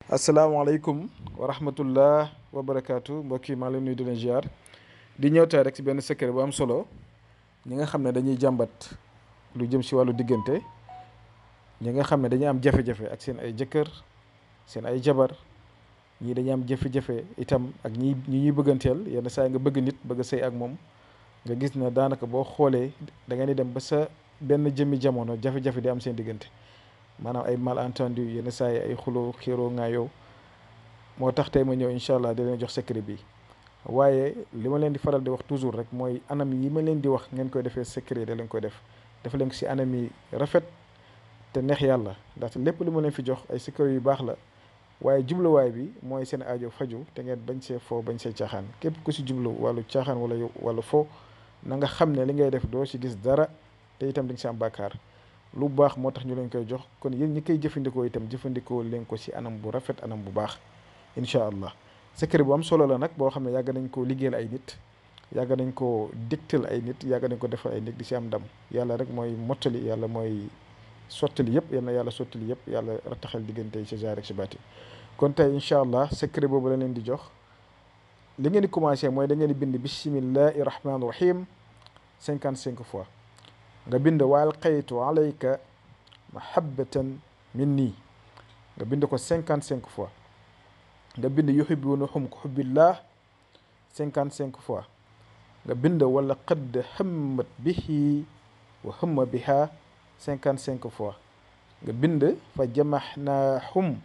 asalaamaaleykum wa rahmatullah wa barakaatu mbokk yi maa leen nuyu di leen ziar di ñëw tey rek ci benn secret bu am solo ñi nga xam ne dañuy jàmbat lu jëm ci wàllu diggante ñi nga xam ne dañuy am jafe-jafe ak seen ay jëkkër seen ay jabar ñii dañuy am jafe-jafe itam ak ñi ñuy bëgganteel yenn saa yi nga bëgg nit bëgg a sëy ak moom nga gis ne daanaka boo xoolee da ngeen di dem ba sa benn jëmmi jamono jafe-jafe di am seen diggante maanaam ay malentendu yenn saa yi ay xuloo xiiroo ngaayoo moo tax tey ma ñëw incha allah di leen jox secret bi waaye li ma leen di faral di wax toujours rek mooy anam yi ma leen di wax ngeen koy defee secret da leen koy def dafa leen ko si anam yi rafet te neex yàlla ndaxte lépp li ma leen fi jox ay secret yu baax la waaye jubluwaay bi mooy seen aajo faju te ngeen bañ see foo bañ see caaxaan képp ku si jublu wàllu caaxaan wala foo na nga xam ne li ngay def doo si gis dara te itam di nga si am bàkkaar lu baax moo tax ñu leen koy jox kon yéen ñi koy jëfandikoo itam jëfandikoo leen ko si anam bu rafet anam bu baax incha allah secret bu am solo la nag boo xam ne yàgg nañ koo liggéeyal ay nit yàgg nañ koo digtal ay nit yàgg nañ ko defal ay nit di si am ndam yàlla rek mooy mottali yàlla mooy sottali yëpp yal na yàlla sottali yëpp yàlla rattaxal diggante yi si jaar ak si baati kon tey incha allah secret boobu la leen di jox li ngeen di commencé mooy da ngeen di bind bismillahi rahmaani rahim 55 fois nga bind wa alqaytu alayka mahabbatan minni nga bind ko 55 fois nga bind yuhibbunahum ka hubbillah 55 fois nga bind wala qad hammat bihi wa hamma biha 55 fois nga bind fa jamahnahum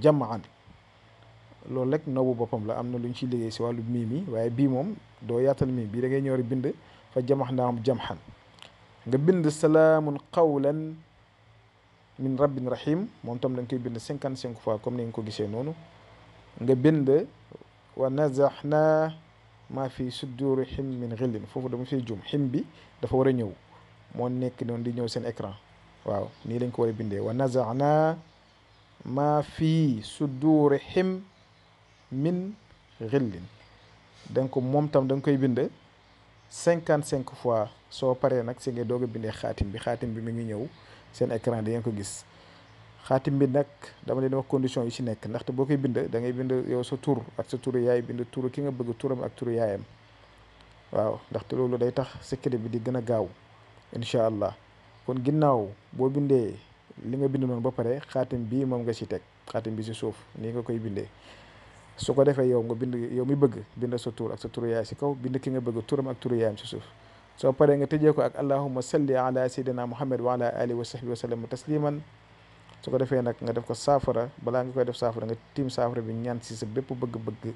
jamaan loolu rek noobu boppam la am na lu ñu ciy liggéey si wàllu mii mi waaye bii moom doo yaatal mii bii da ngay ñëw rek bind fa jamahnahum jamhan nga bind salaamun qawlan min rabbin rahim moom tam da nga koy bind 55 fois comme ni nga ko gisee noonu nga bind wa nazaxna maa fi sudurihim min xillin foofu dama fiy jum xim bi dafa war a ñëw moo nekk noonu di ñëw seen écran waaw nii lañ ko war a bindee wa nazaxna maa fi sudurihim min xillin donc moom tam da nga koy bind 55 fois soo paree nag si nga doog a bindee xaatim bi mi ngi ñëw seen écran di ngeen ko gis xaatim bi nag dama leen wax condition yi ci nekk ndaxte boo koy bind da ngay bind yow sa tur ak sa turu yaay bind turu ki nga bëgg turam ak turu yaayam waaw ndaxte loolu day tax secret bi di gën a gaaw incha allah kon ginnaaw boo bindee li nga bind noonu ba pare xaatim bii moom nga ci teg xaatim bi ci suuf nii nga koy bindee su ko defee yow nga bind yow mi bëgg bind sa tur ak sa turu yaay ci kaw bind ki nga bëgg turam ak turu yaayam ci suuf soo paree nga tëjee ko ak allahumma salli ala sayyidina muhammad wa ala alihi wa sahbihi wa sallam tasliman su ko defee nag nga def ko saafara balaa nga koy def saafara nga tiim saafara bi ñaan si sa bépp bëgg-bëgg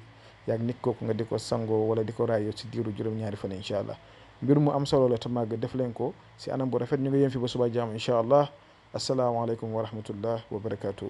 yaag nit kooku nga di ko sangoo wala di ko raayoo si diiru juróom-ñaari fan incha allah mbir mu am solo la te màgg def leen ko si anam bu rafet ñu ngi yem fi ba suba jaam incha allah asalaamaaleykum wa rahmatullah wa barakatuh